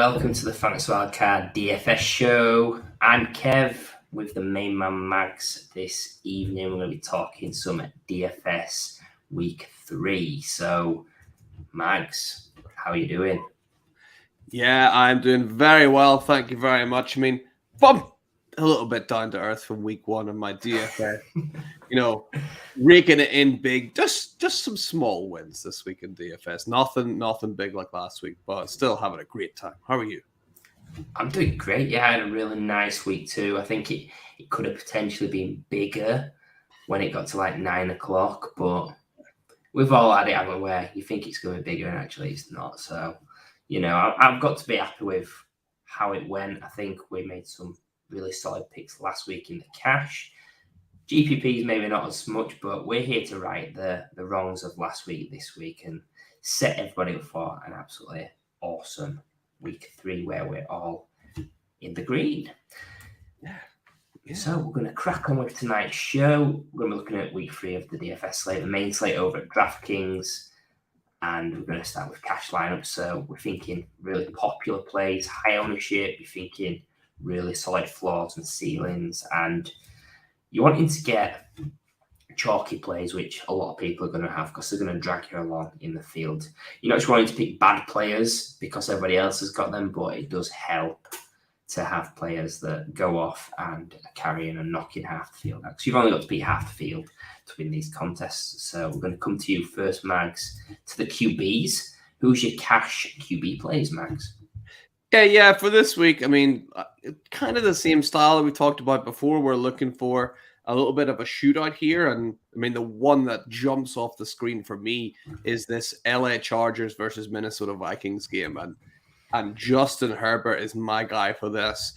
welcome to the Fantasy Wildcard DFS show. I'm Kev with the main man Mags. This evening we're going to be talking some DFS week 3. So, Mags, how are you doing? Yeah, I'm doing very well. Thank you very much. I mean, bump a little bit down to earth from week 1 of my DFS. Raking it in big. Just some small wins this week in DFS. Nothing big like last week, but still having a great time. How are you? I'm doing great. Yeah, I had a really nice week too. I think it could have potentially been bigger when it got to like 9 o'clock, but we've all had it everywhere. You think it's going to be bigger and actually it's not. So, I've got to be happy with how it went. I think we made some really solid picks last week in the cash. GPPs maybe not as much, but we're here to right the wrongs of last week this week and set everybody up for an absolutely awesome week 3 where we're all in the green. Yeah. So we're going to crack on with tonight's show. We're going to be looking at week 3 of the DFS slate, the main slate over at DraftKings, and we're going to start with cash lineups. So we're thinking really popular plays, high ownership. You're thinking really solid floors and ceilings, and you're wanting to get chalky plays, which a lot of people are going to have because they're going to drag you along in the field. You're not just wanting to pick bad players because everybody else has got them, but it does help to have players that go off and are carrying and knocking half the field out. So you've only got to beat half the field to win these contests. So we're going to come to you first, Mags, to the QBs. Who's your cash QB plays, Mags? Yeah, for this week, I mean, kind of the same style that we talked about before. We're looking for a little bit of a shootout here. And I mean, the one that jumps off the screen for me is this LA Chargers versus Minnesota Vikings game. And Justin Herbert is my guy for this.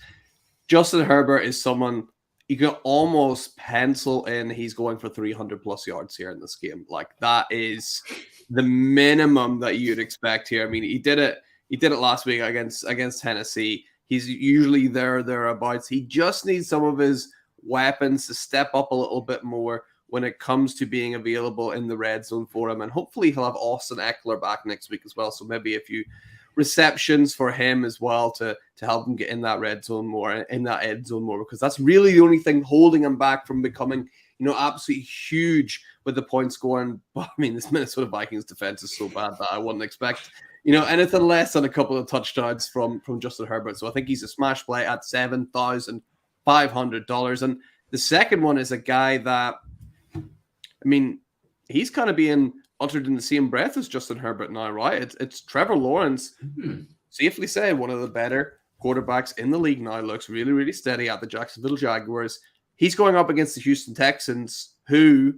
Justin Herbert is someone you can almost pencil in. He's going for 300 plus yards here in this game. Like, that is the minimum that you'd expect here. I mean, he did it last week against Tennessee. He's usually thereabouts. He just needs some of his weapons to step up a little bit more when it comes to being available in the red zone for him. And hopefully he'll have Austin Eckler back next week as well. So maybe a few receptions for him as well to help him get in that red zone more, in that end zone more, because that's really the only thing holding him back from becoming, absolutely huge with the point scoring. But I mean, this Minnesota Vikings defense is so bad that I wouldn't expect anything less than a couple of touchdowns from Justin Herbert. So I think he's a smash play at $7,500. And the second one is a guy that, I mean, he's kind of being uttered in the same breath as Justin Herbert now, right? It's Trevor Lawrence, safely say one of the better quarterbacks in the league now, looks really, really steady at the Jacksonville Jaguars. He's going up against the Houston Texans, who,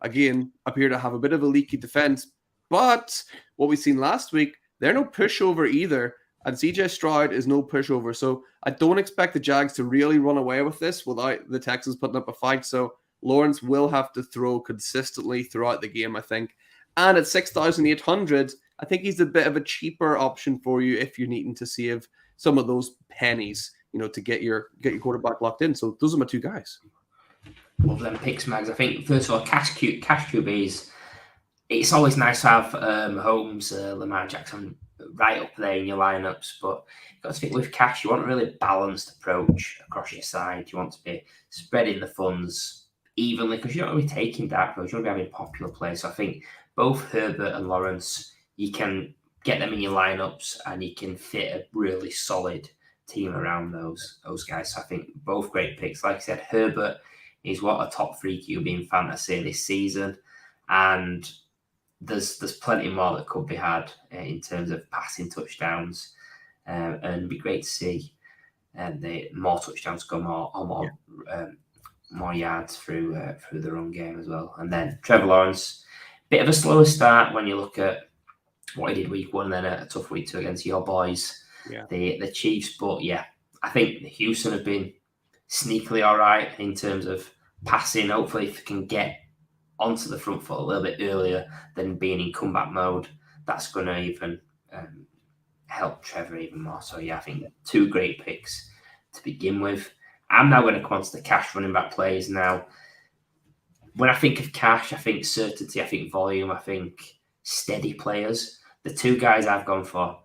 again, appear to have a bit of a leaky defense. But what we've seen last week, they're no pushover either, and CJ Stroud is no pushover. So I don't expect the Jags to really run away with this without the Texans putting up a fight. So Lawrence will have to throw consistently throughout the game, I think. And at 6,800, I think he's a bit of a cheaper option for you if you're needing to save some of those pennies, to get your quarterback locked in. So those are my two guys. Love them picks, Mags. I think, first of all, cash QBs, it's always nice to have Holmes, Lamar Jackson right up there in your lineups, but you've got to think with cash, you want a really balanced approach across your side. You want to be spreading the funds evenly because you don't want to be taking dark roads. You want to be having popular plays. So I think both Herbert and Lawrence, you can get them in your lineups and you can fit a really solid team around those guys. So I think both great picks. Like I said, Herbert is a top 3 QB in fantasy this season, and there's plenty more that could be had in terms of passing touchdowns, and it'd be great to see the more touchdowns go more yards through the run game as well. And then Trevor Lawrence, bit of a slower start when you look at what he did week 1, and then a tough week 2 against your boys, the Chiefs. But yeah, I think Houston have been sneakily all right in terms of passing. Hopefully, if you can get onto the front foot a little bit earlier than being in comeback mode, that's going to even help Trevor even more. So yeah, I think 2 great picks to begin with. I'm now going to come on to the cash running back plays now. When I think of cash, I think certainty, I think volume, I think steady players. The 2 guys I've gone for,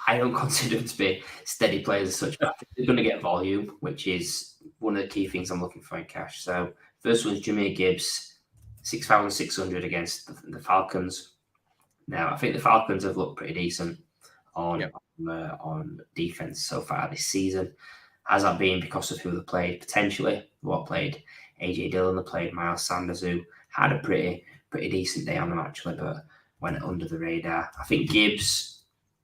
I don't consider them to be steady players as such, but I think they're going to get volume, which is one of the key things I'm looking for in cash. So first one's Jahmyr Gibbs, 6,600 against the Falcons. Now, I think the Falcons have looked pretty decent on defense so far this season. Has that been because of who they played? Potentially. What played? AJ Dillon, they played Miles Sanders, who had a pretty decent day on them actually, but went under the radar. I think Gibbs,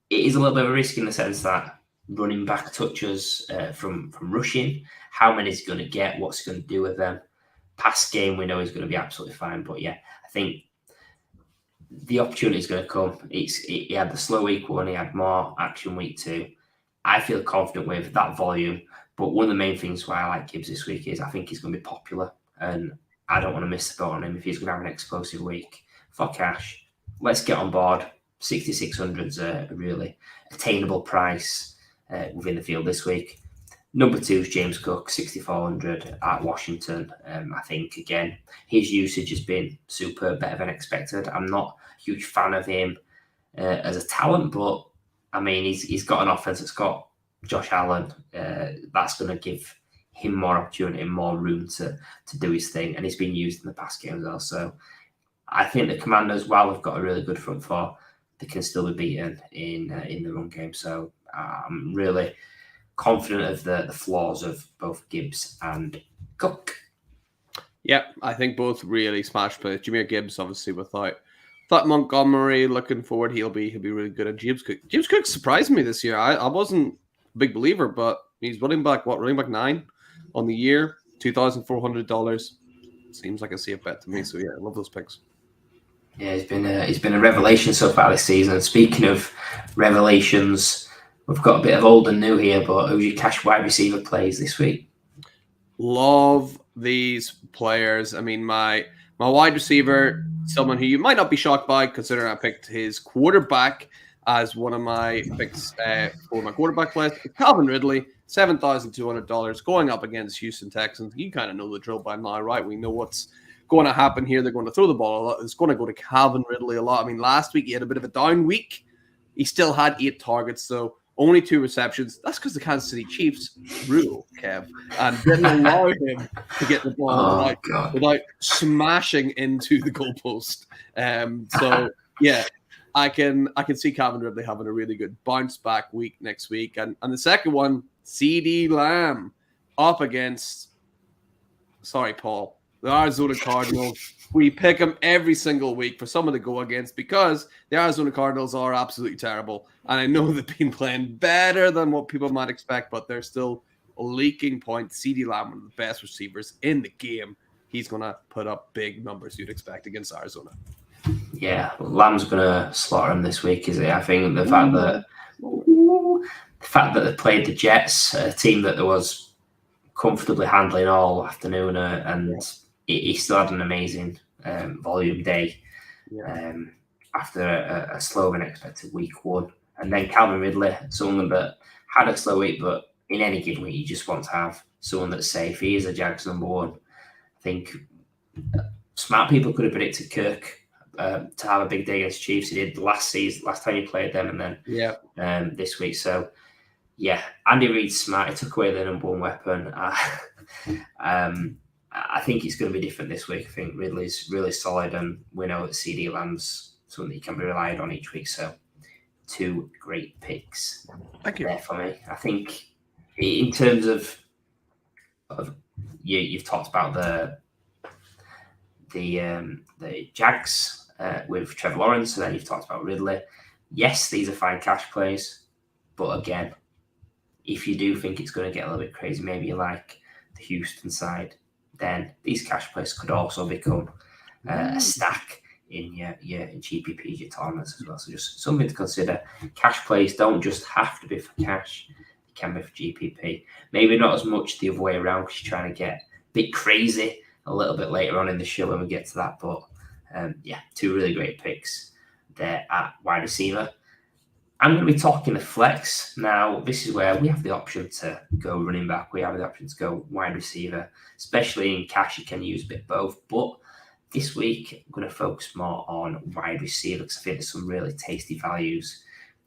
it is a little bit of a risk in the sense that running back touches from rushing. How many is he going to get? What's he going to do with them? Pass game, we know he's going to be absolutely fine. But yeah, I think the opportunity is going to come. He had the slow week 1, he had more action week 2. I feel confident with that volume. But one of the main things why I like Gibbs this week is I think he's going to be popular. And I don't want to miss the boat on him if he's going to have an explosive week. For cash, let's get on board. 6,600 is a really attainable price within the field this week. Number 2 is James Cook, 6,400 at Washington. I think, again, his usage has been super, better than expected. I'm not a huge fan of him as a talent, but, I mean, he's got an offense that's got Josh Allen. That's going to give him more opportunity and more room to do his thing, and he's been used in the past game as well. So I think the Commanders, while they've got a really good front four, they can still be beaten in the run game. So I'm really confident of the flaws of both Gibbs and Cook. Yeah, I think both really smash plays. Jahmyr Gibbs, obviously, without Montgomery, looking forward, he'll be really good at James Cook. James Cook surprised me this year. I wasn't a big believer, but he's running back 9 on the year, $2,400. Seems like a safe bet to me. So yeah, I love those picks. Yeah, he's been a revelation so far this season. Speaking of revelations, we've got a bit of old and new here, but who's your cash wide receiver plays this week? Love these players. I mean, my wide receiver, someone who you might not be shocked by, considering I picked his quarterback as one of my picks for my quarterback list. Calvin Ridley, $7,200, going up against Houston Texans. You kind of know the drill by now, right? We know what's going to happen here. They're going to throw the ball a lot. It's going to go to Calvin Ridley a lot. I mean, last week he had a bit of a down week. He still had 8 targets, so only 2 receptions. That's because the Kansas City Chiefs rule, Kev, and didn't allow him to get the ball without smashing into the goalpost. So yeah, I can see Calvin Ridley having a really good bounce back week next week. And the second one, CeeDee Lamb up against, Paul, the Arizona Cardinals. We pick them every single week for someone to go against because the Arizona Cardinals are absolutely terrible. And I know they've been playing better than what people might expect, but they're still leaking points. CeeDee Lamb, one of the best receivers in the game. He's going to put up big numbers you'd expect against Arizona. Yeah, Lamb's going to slaughter him this week, is it? I think the fact that they played the Jets, a team that there was comfortably handling all afternoon, and he still had an amazing volume day after a slower than expected week 1. And then Calvin Ridley, someone that had a slow week, but in any given week, you just want to have someone that's safe. He is a Jags number 1. I think smart people could have predicted Kirk to have a big day against Chiefs. He did last time he played them, and then this week. So yeah, Andy Reid's smart. He took away the number 1 weapon. I think it's going to be different this week. I think Ridley's really solid, and we know that CeeDee Lamb's something that he can be relied on each week. So 2 great picks. Thank you. There for me. I think in terms of you've talked about the Jags with Trevor Lawrence, and then you've talked about Ridley. Yes, these are fine cash plays, but again, if you do think it's going to get a little bit crazy, maybe you like the Houston side, then these cash plays could also become a stack in your GPPs, your tournaments as well. So just something to consider. Cash plays don't just have to be for cash; it can be for GPP. Maybe not as much the other way around because you're trying to get a bit crazy a little bit later on in the show when we get to that. But 2 really great picks there at wide receiver. I'm going to be talking the flex. Now, this is where we have the option to go running back. We have the option to go wide receiver. Especially in cash, you can use a bit both. But this week, I'm going to focus more on wide receiver because I think there's some really tasty values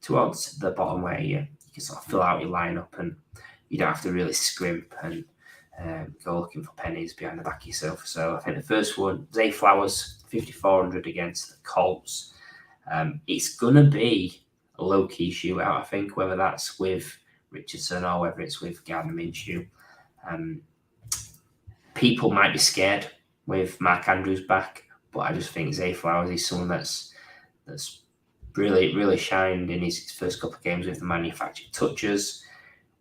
towards the bottom where you can sort of fill out your lineup and you don't have to really scrimp and go looking for pennies behind the back of yourself. So I think the first one, Zay Flowers, 5,400 against the Colts. It's going to be a low-key shootout, I think, whether that's with Richardson or whether it's with Gardner Minshew. People might be scared with Mark Andrews back, but I just think Zay Flowers is someone that's really, really shined in his first couple of games with the manufactured touches.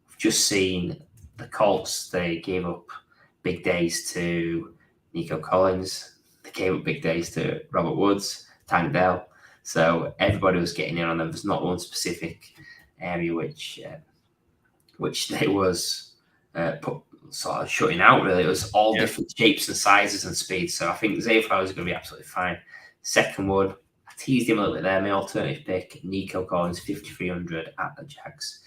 We've just seen the Colts, they gave up big days to Nico Collins. They gave up big days to Robert Woods, Tank Dell. So everybody was getting in on them. There's not one specific area which they was sort of shutting out, really. It was all different shapes and sizes and speeds. So I think Zay Flowers is going to be absolutely fine. Second one, I teased him a little bit there. My alternative pick, Nico Collins, 5,300 at the Jags.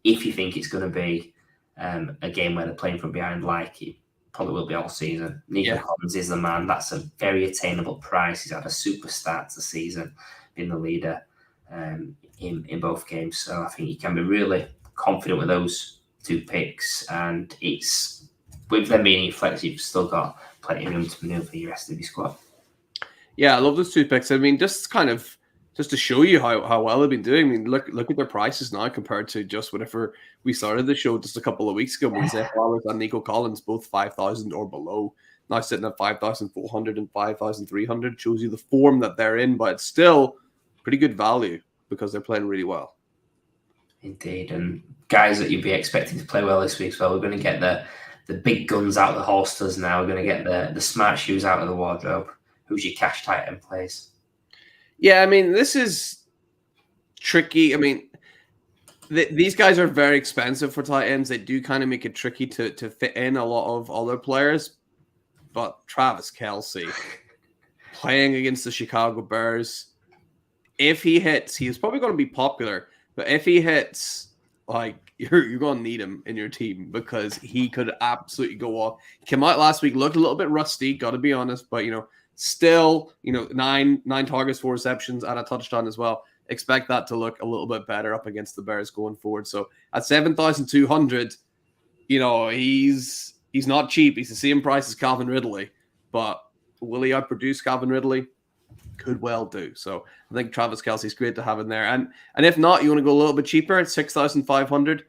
If you think it's going to be a game where they're playing from behind, like it probably will be all season, Nico Collins is the man. That's a very attainable price. He's had a super start to the season, been the leader in both games. So I think you can be really confident with those two picks. And it's with them being flex, you've still got plenty of room to maneuver for the rest of your squad. Yeah, I love those two picks. I mean, just to show you how well they've been doing. I mean, look at their prices now compared to just whenever we started the show just a couple of weeks ago when Zay Flowers and Nico Collins both 5,000 or below. Now sitting at 5,400 and 5,300 shows you the form that they're in, but it's still pretty good value because they're playing really well. Indeed, and guys that you'd be expecting to play well this week as well. We're going to get the big guns out of the holsters now. We're going to get the smart shoes out of the wardrobe. Who's your cash tight end plays? Yeah, I mean, this is tricky. I mean, these guys are very expensive for tight ends. They do kind of make it tricky to fit in a lot of other players. But Travis Kelce playing against the Chicago Bears, if he hits, he's probably going to be popular. But if he hits, like you're going to need him in your team because he could absolutely go off. He came out last week, looked a little bit rusty, got to be honest, but still, 9 targets, 4 receptions, and a touchdown as well. Expect that to look a little bit better up against the Bears going forward. So at 7,200, he's not cheap. He's the same price as Calvin Ridley, but will he outproduce Calvin Ridley? Could well do. So I think Travis Kelce is great to have in there. And if not, you want to go a little bit cheaper at 6,500.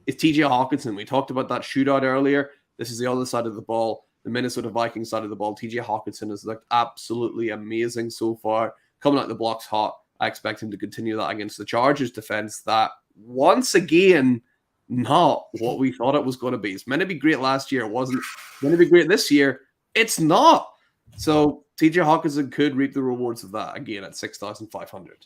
It's TJ Hawkinson. We talked about that shootout earlier. This is the other side of the ball. The Minnesota Vikings side of the ball. TJ Hawkinson has looked absolutely amazing so far. Coming out the blocks hot. I expect him to continue that against the Chargers defense that, once again, not what we thought it was going to be. It's meant to be great last year. It wasn't going to be great this year. It's not. So TJ Hawkinson could reap the rewards of that again at 6,500.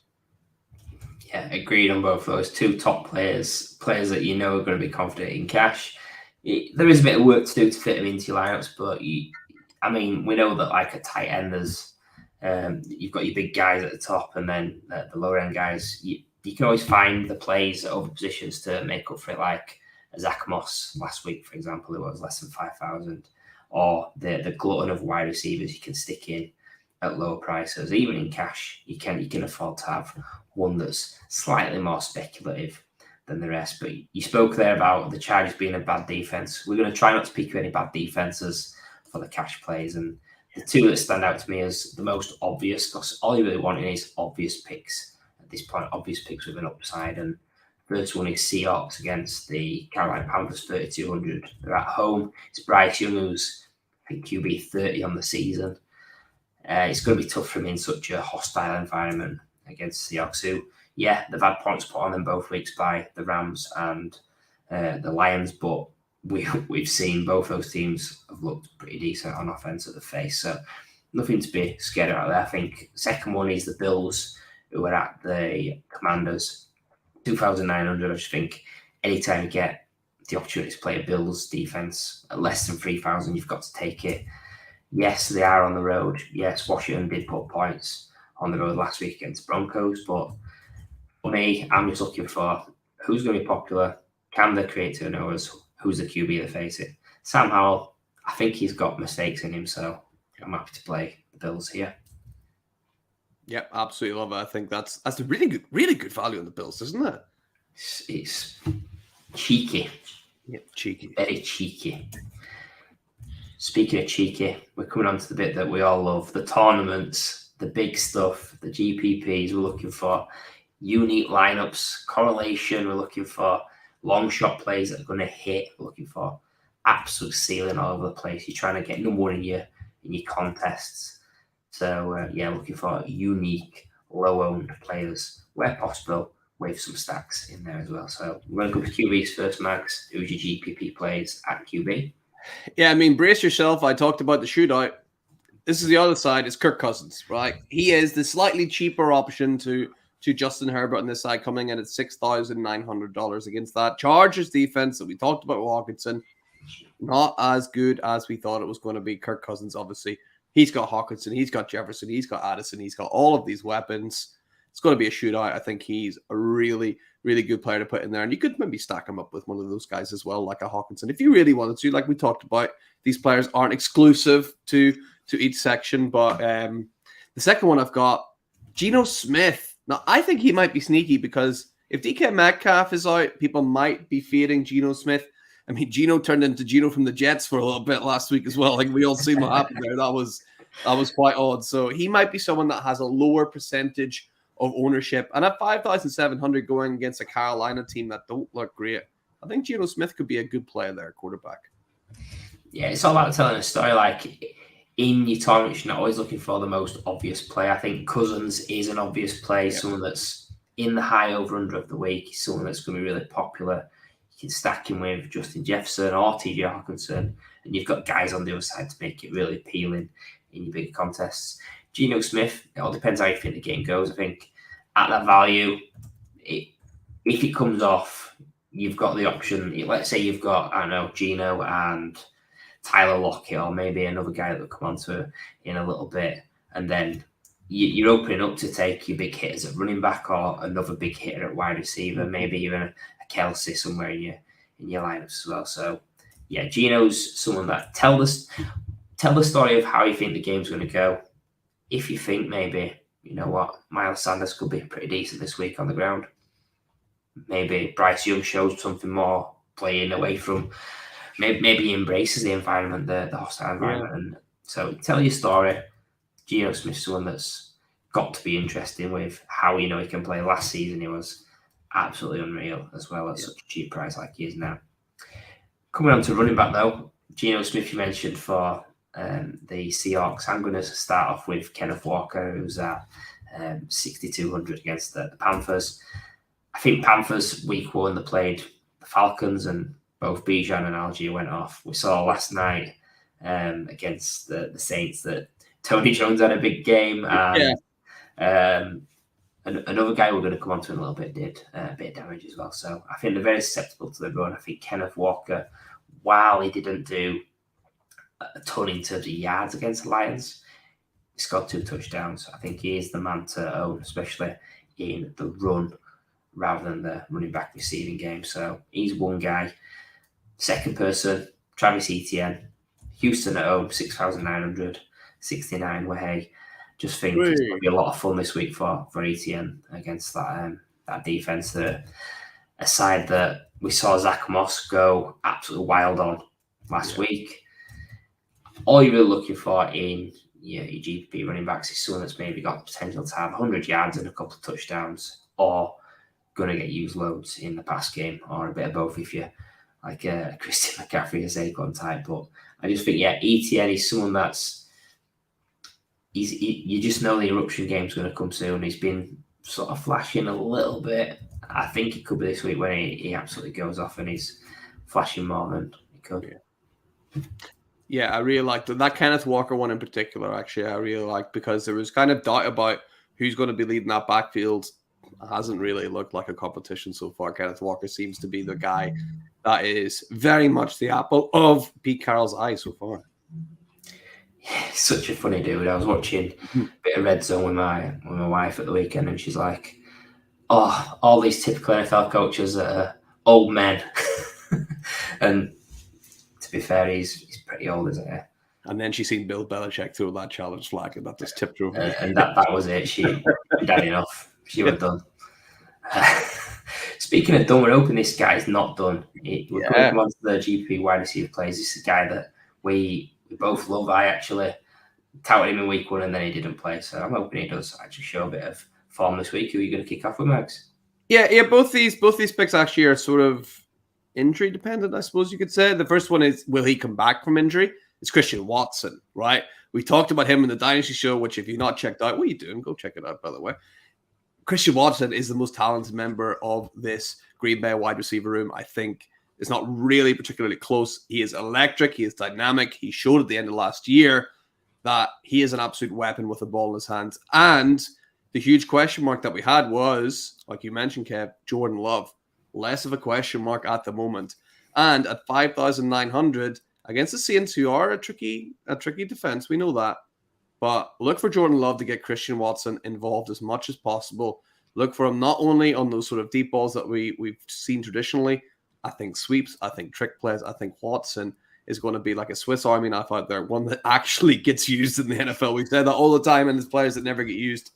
Yeah, agreed on both of those. Two top players that are going to be confident in cash. There is a bit of work to do to fit them into your lineups, but we know that like a tight end, you've got your big guys at the top, and then the lower end guys. You can always find the plays at other positions to make up for it, like Zach Moss last week, for example, it was less than 5,000, or the glutton of wide receivers you can stick in at lower prices. Even in cash, you can afford to have one that's slightly more speculative than the rest. But you spoke there about the Chargers being a bad defense. We're going to try not to pick any bad defenses for the cash plays, and the two that stand out to me as the most obvious, because all you really want is obvious picks at this point, obvious picks with an upside. And first one is Seahawks against the Carolina Panthers, 3,200. They're at home. It's Bryce Young, who's I think QB 30 on the season. It's going to be tough for him in such a hostile environment against the Seahawks, who, they've had points put on them both weeks by the Rams and the Lions, but we've seen both those teams have looked pretty decent on offense at the face, so nothing to be scared about there. I think second one is the Bills, who are at the Commanders, 2,900. I just think anytime you get the opportunity to play a Bills defense at less than 3,000, you've got to take it. Yes, they are on the road. Yes, Washington did put points on the road last week against Broncos, but for me, I'm just looking for who's going to be popular. Can they create turnovers? Who's the QB that face it? Sam Howell, I think he's got mistakes in him, so I'm happy to play the Bills here. Yep, absolutely love it. I think that's a really good value on the Bills, isn't it? It's cheeky. Yeah, cheeky. Very cheeky. Speaking of cheeky, we're coming on to the bit that we all love, the tournaments, the big stuff, the GPPs. We're looking for unique lineups, correlation. We're looking for long shot plays that are going to hit. We're looking for absolute ceiling all over the place. You're trying to get number one in your contests. So, looking for unique, low-owned players where possible, with some stacks in there as well. So we're going to go with QBs first, Max. Who's your GPP plays at QB? Yeah, I mean, brace yourself. I talked about the shootout. This is the other side. It's Kirk Cousins, right? He is the slightly cheaper option to Justin Herbert on this side, coming in at $6,900 against that Chargers defense that we talked about with Hawkinson. Not as good as we thought it was going to be. Kirk Cousins, obviously, he's got Hawkinson, he's got Jefferson, he's got Addison, he's got all of these weapons. It's going to be a shootout. I think he's a really, really good player to put in there. And you could maybe stack him up with one of those guys as well, like a Hawkinson, if you really wanted to. Like we talked about, these players aren't exclusive to each section. But the second one I've got, Geno Smith. Now, I think he might be sneaky because if DK Metcalf is out, people might be fading Geno Smith. I mean, Geno turned into Geno from the Jets for a little bit last week as well. Like we all seen what happened there. That was quite odd. So he might be someone that has a lower percentage of ownership. And at 5,700 going against a Carolina team that don't look great, I think Geno Smith could be a good player there, quarterback. Yeah, it's all about telling a story. Like in your tournament, you're not always looking for the most obvious play. I think Cousins is an obvious play, someone that's in the high over-under of the week, someone that's going to be really popular. You can stack him with Justin Jefferson or TJ Hawkinson, and you've got guys on the other side to make it really appealing in your bigger contests. Geno Smith, it all depends how you think the game goes. I think at that value, if it comes off, you've got the option. Let's say you've got, I don't know, Geno and Tyler Lockett, or maybe another guy that will come onto in a little bit, and then you're opening up to take your big hitters at running back or another big hitter at wide receiver, maybe even a Kelsey somewhere in your lineups as well. So yeah, Geno's someone that tell the story of how you think the game's going to go. If you think maybe, you know what, Miles Sanders could be pretty decent this week on the ground. Maybe Bryce Young shows something more, playing away from, maybe he embraces the environment, the hostile environment. And so tell your story. Geno Smith's someone that's got to be interesting with how he can play. Last season he was absolutely unreal, as well as such a cheap price like he is now. Coming on to running back though, Geno Smith you mentioned for the Seahawks. I'm going to start off with Kenneth Walker, who's at 6,200 against the Panthers. I think Panthers week one, they played the Falcons, and both Bijan and Algier went off. We saw last night against the Saints that Tony Jones had a big game. And another guy we're going to come on to in a little bit did a bit of damage as well. So I think they're very susceptible to the run. I think Kenneth Walker, while he didn't do a ton in terms of yards against the Lions, he scored 2 touchdowns. I think he is the man to own, especially in the run rather than the running back receiving game. So he's one guy. Second person, Travis Etienne, Houston at home, 6,900, 69 Way. Just think it's going to be a lot of fun this week for Etienne against that defense. A side that we saw Zach Moss go absolutely wild on last week. All you're really looking for in your GPP running backs is someone that's maybe got potential to have 100 yards and a couple of touchdowns, or going to get used loads in the pass game, or a bit of both if you're like a Christian McCaffrey or Saquon type. But I just think, Etienne is someone that's you just know the eruption game's going to come soon. He's been sort of flashing a little bit. I think it could be this week when he absolutely goes off and he's flashing more than he could. Yeah, I really liked that Kenneth Walker one in particular. Actually, I really liked, because there was kind of doubt about who's going to be leading that backfield. It hasn't really looked like a competition so far. Kenneth Walker seems to be the guy that is very much the apple of Pete Carroll's eye so far. Yeah, such a funny dude. I was watching a bit of Red Zone with my wife at the weekend, and she's like, "Oh, all these typical NFL coaches are old men." And to be fair, he's pretty old, isn't he? And then she seen Bill Belichick throw that challenge flag, and that just tipped her over. And that was it. She'd had enough. She was done. Speaking of done, we're hoping this guy's not done. We're going on to the GP wide receiver plays. This is a guy that we both love. I actually touted him in week 1 and then he didn't play. So I'm hoping he does actually show a bit of form this week. Who are you going to kick off with, Mags? Yeah. Both these picks actually are sort of injury dependent, I suppose you could say. The first one is, will he come back from injury? It's Christian Watson, right? We talked about him in the Dynasty Show, which if you've not checked out, what are you doing? Go check it out, by the way. Christian Watson is the most talented member of this Green Bay wide receiver room. I think it's not really particularly close. He is electric. He is dynamic. He showed at the end of last year that he is an absolute weapon with the ball in his hands. And the huge question mark that we had was, like you mentioned, Kev, Jordan Love. Less of a question mark at the moment. And at 5,900 against the Saints, who are a tricky defense, we know that. But look for Jordan Love to get Christian Watson involved as much as possible. Look for him not only on those sort of deep balls that we've seen traditionally. I think sweeps, I think trick plays, I think Watson is going to be like a Swiss Army knife out there, one that actually gets used in the NFL. We've said that all the time, and there's players that never get used.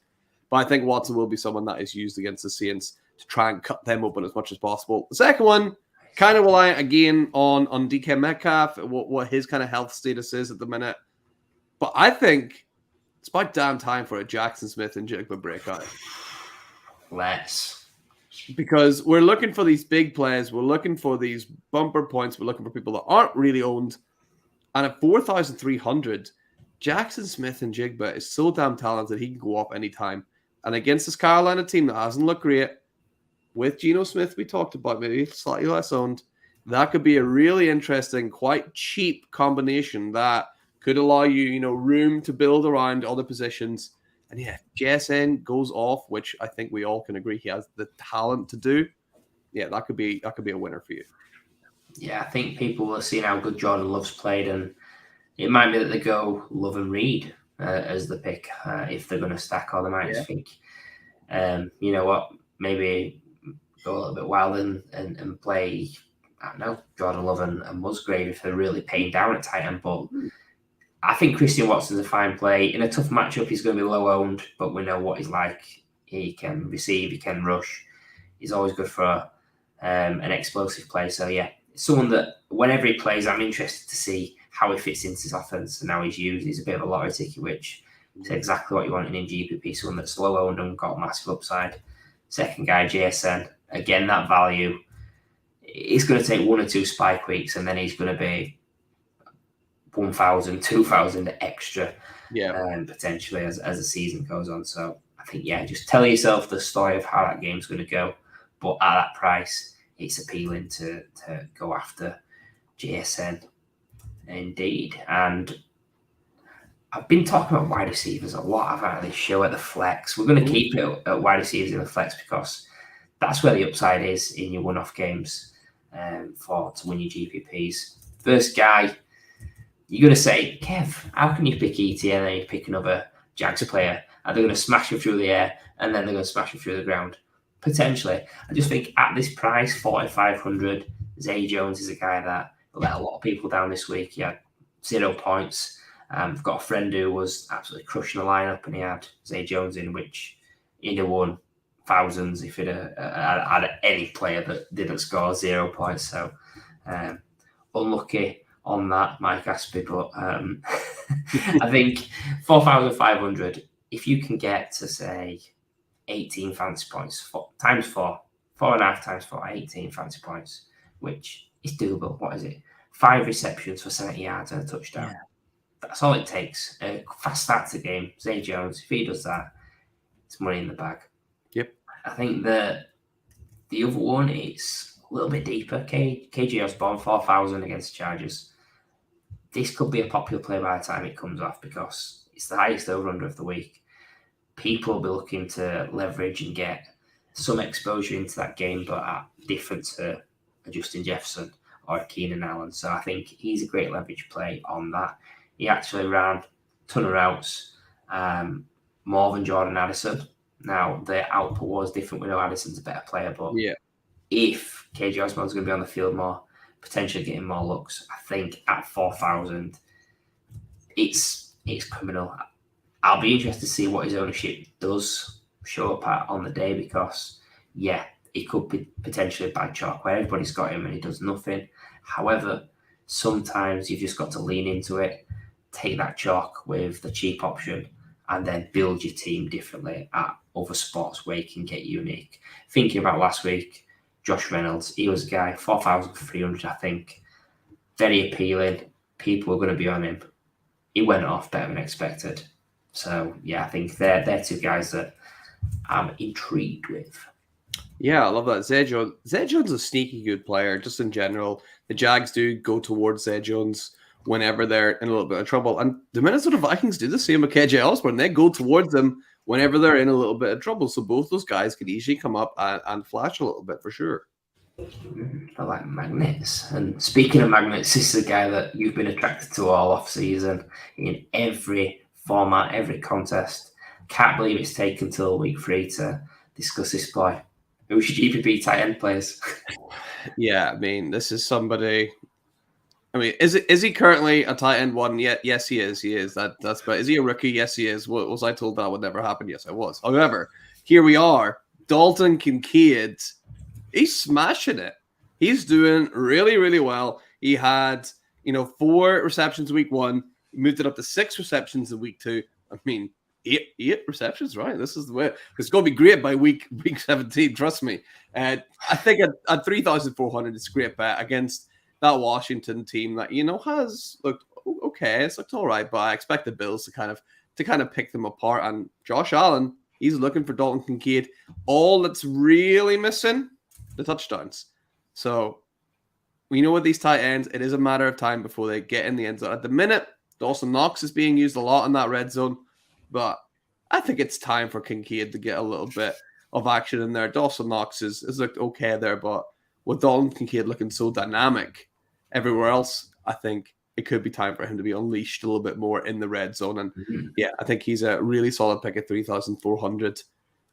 But I think Watson will be someone that is used against the Saints to try and cut them open as much as possible. The second one, kind of reliant again on DK Metcalf, what his kind of health status is at the minute. But I think it's about damn time for a Jackson Smith and Jigba breakout. Because we're looking for these big plays. We're looking for these bumper points. We're looking for people that aren't really owned. And at 4,300, Jackson Smith and Jigba is so damn talented he can go off anytime. And against this Carolina team that hasn't looked great, with Geno Smith we talked about, maybe slightly less owned, that could be a really interesting, quite cheap combination that could allow you, room to build around other positions. And yeah, JSN goes off, which I think we all can agree he has the talent to do. Yeah, that could be a winner for you. Yeah, I think people will see how good Jordan Love's played, and it might be that they go Love and Reed as the pick if they're going to stack, or they might just think, you know what, maybe go a little bit wild and play, I don't know, Jordan Love and Musgrave if they're really paying down at tight end. But I think Christian Watson's a fine play. In a tough matchup, he's going to be low owned, but we know what he's like. He can receive, he can rush. He's always good for an explosive play. So yeah, someone that whenever he plays, I'm interested to see how he fits into his offense and how he's used. He's a bit of a lottery ticket, which is exactly what you want in GPP, someone that's low owned and got massive upside. Second guy, JSN. Again, that value, it's going to take 1 or 2 spike weeks, and then he's going to be 1,000, 2,000 extra potentially as the season goes on. So I think, just tell yourself the story of how that game's going to go. But at that price, it's appealing to go after JSN indeed. And I've been talking about wide receivers a lot about this show at the flex. We're going to keep it at wide receivers in the flex because that's where the upside is in your one-off games to win your GPPs. First guy, you're going to say, Kev, how can you pick ETN and then you pick another Jags player? Are they going to smash him through the air and then they're going to smash him through the ground? Potentially. I just think at this price, 4,500, Zay Jones is a guy that let a lot of people down this week. He had 0 points. I've got a friend who was absolutely crushing the lineup and he had Zay Jones in, which he'd have won thousands if it had any player that didn't score 0 points. So unlucky on that, Mike Aspie. But I think 4,500, if you can get to, say, 18 fantasy points, times 4, 4.5 times 4, 18 fantasy points, which is doable. What is it? 5 receptions for 70 yards and a touchdown. Yeah. That's all it takes. A fast start to the game. Zay Jones, if he does that, it's money in the bag. Yep. I think the other one is a little bit deeper. KJ Osborne, 4,000 against the Chargers. This could be a popular play by the time it comes off because it's the highest over-under of the week. People will be looking to leverage and get some exposure into that game, but are different to a Justin Jefferson or a Keenan Allen. So I think he's a great leverage play on that. He actually ran a ton of routes, more than Jordan Addison. Now, the output was different. We know Addison's a better player, but if KJ Osborne's going to be on the field more, potentially getting more looks, I think at 4,000, it's criminal. I'll be interested to see what his ownership does show up on the day, because it could be potentially a bad chalk where everybody's got him and he does nothing. However, sometimes you've just got to lean into it, take that chalk with the cheap option, and then build your team differently at other spots where you can get unique. Thinking about last week, Josh Reynolds, he was a guy, 4,300, I think. Very appealing. People were going to be on him. He went off better than expected. So, I think they're two guys that I'm intrigued with. Yeah, I love that. Zay Jones is a sneaky good player, just in general. The Jags do go towards Zay Jones whenever they're in a little bit of trouble. And the Minnesota Vikings do the same with KJ Osborne. They go towards them whenever they're in a little bit of trouble. So both those guys could easily come up and flash a little bit for sure. I like magnets. And speaking of magnets, this is a guy that you've been attracted to all off-season in every format, every contest. Can't believe it's taken till week 3 to discuss this boy. Who's your GPP tight end players? Yeah, I mean, this is somebody. I mean, is he currently a tight end one? Yeah, yes, he is. He is. That's. But is he a rookie? Yes, he is. Was I told that would never happen? Yes, I was. However, here we are. Dalton Kincaid. He's smashing it. He's doing really, really well. He had 4 receptions week 1. He moved it up to 6 receptions in week 2. I mean, eight receptions, right? This is the way. It's going to be great by week 17. Trust me. I think at 3,400, it's a great bet against that Washington team that has looked okay. It's looked all right, but I expect the Bills to kind of pick them apart. And Josh Allen, he's looking for Dalton Kincaid. All that's really missing, the touchdowns. So we know with these tight ends, it is a matter of time before they get in the end zone. At the minute, Dawson Knox is being used a lot in that red zone, but I think it's time for Kincaid to get a little bit of action in there. Dawson Knox has looked okay there, but with Dalton Kincaid looking so dynamic everywhere else, I think it could be time for him to be unleashed a little bit more in the red zone. And I think he's a really solid pick at 3,400.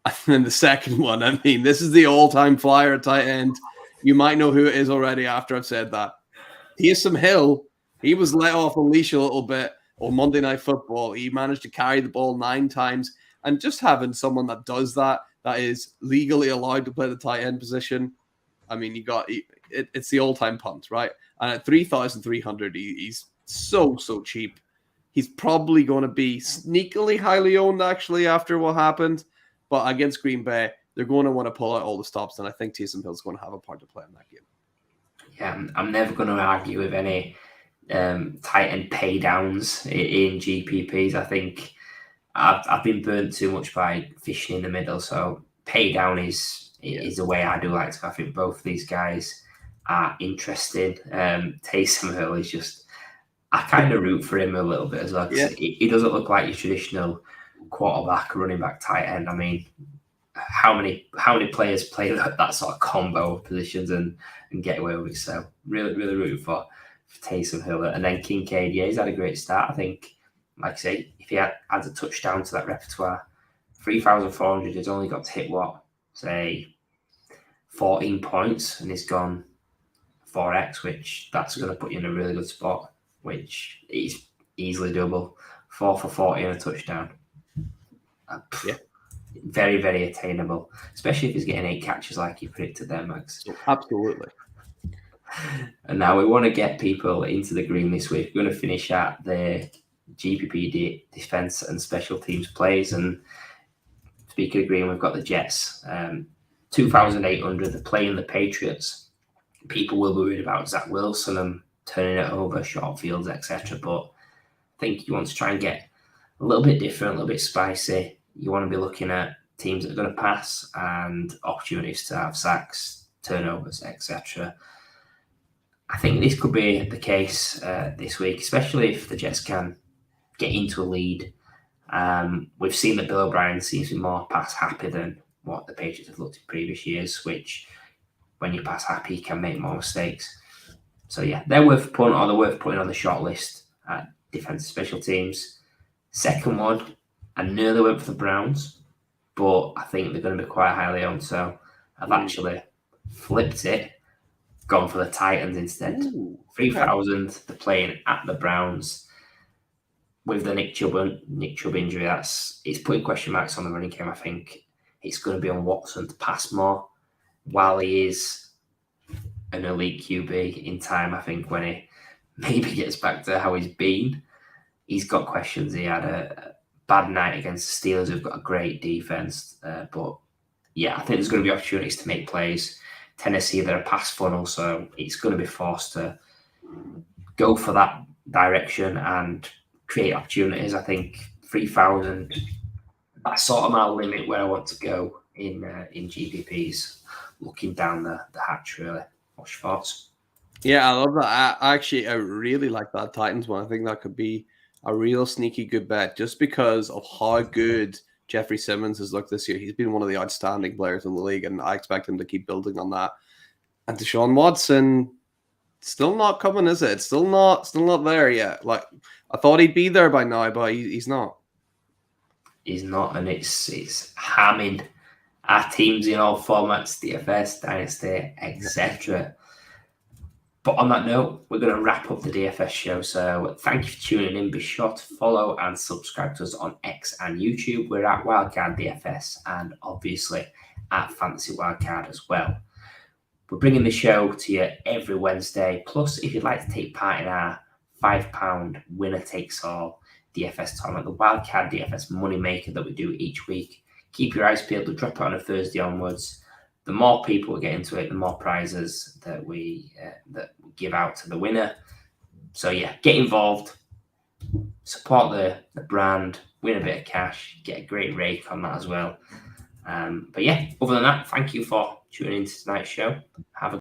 And then the second one, I mean, this is the all-time flyer tight end. You might know who it is already after I've said that. Taysom Hill, he was let off a leash a little bit on Monday Night Football. He managed to carry the ball 9 times. And just having someone that does that is legally allowed to play the tight end position, I mean, it's the all-time punt, right? And at 3,300, he's so cheap. He's probably going to be sneakily highly owned, actually, after what happened. But against Green Bay, they're going to want to pull out all the stops, and I think Taysom Hill's going to have a part to play in that game. Yeah, I'm never going to argue with any tight end pay downs in GPPs. I think I've been burnt too much by fishing in the middle, so pay down is the way I do like to. I think both of these guys are interesting. Taysom Hill is just, I kind of root for him a little bit as well, because he doesn't look like your traditional quarterback, running back, tight end. I mean, how many players play that sort of combo of positions and get away with it? So really rooting for Taysom Hill. And then Kincaid, he's had a great start. I think, like I say, if he adds a touchdown to that repertoire, 3,400, he's only got to hit 14 points, and he's gone 4x, which that's going to put you in a really good spot, which is easily doable. 4 for 40 and a touchdown. Very, very attainable, especially if he's getting 8 catches like you predicted there, Max. Absolutely. And now we want to get people into the green this week. We're going to finish at the GPP defense and special teams plays. And speaking of green, we've got the Jets. 2,800, they're playing the Patriots. People will be worried about Zach Wilson and turning it over, short fields, etc. But I think you want to try and get a little bit different, a little bit spicy. You want to be looking at teams that are going to pass and opportunities to have sacks, turnovers, etc. I think this could be the case this week, especially if the Jets can get into a lead. We've seen that Bill O'Brien seems to be more pass happy than what the Patriots have looked in previous years, which when you pass happy, you can make more mistakes. So they're worth putting on the short list at defensive special teams. Second one, I nearly went for the Browns, but I think they're going to be quite highly owned. So I've actually flipped it, gone for the Titans instead. 3,000, they're playing at the Browns. with the Nick Chubb injury, it's putting question marks on the running game. I think it's going to be on Watson to pass more. While he is an elite QB in time, I think when he maybe gets back to how he's been, he's got questions. He had a bad night against the Steelers, who've got a great defense. But yeah, I think there's going to be opportunities to make plays. Tennessee, they're a pass funnel, so it's going to be forced to go for that direction and create opportunities. I think 3,000, that's sort of my limit where I want to go in GPPs, looking down the hatch, really. What's your thoughts? Yeah, I love that. I really like that Titans one. I think that could be a real sneaky good bet just because of how good Jeffrey Simmons has looked this year. He's been one of the outstanding players in the league, and I expect him to keep building on that. And Deshaun Watson, still not coming, is it? It's still not there yet. Like, I thought he'd be there by now, but he's not. He's not, and it's hamming our teams in all formats, DFS, Dynasty, etc. But on that note, we're going to wrap up the DFS show. So thank you for tuning in. Be sure to follow and subscribe to us on X and YouTube. We're at Wildcard DFS and obviously at Fantasy Wildcard as well. We're bringing the show to you every Wednesday. Plus, if you'd like to take part in our £5 winner takes all DFS tournament, the Wildcard DFS Moneymaker that we do each week, keep your eyes peeled. We'll drop it on a Thursday onwards. The more people get into it, the more prizes that we give out to the winner. So yeah, get involved, support the brand, win a bit of cash, get a great rake on that as well. But yeah, other than that, thank you for tuning into tonight's show. Have a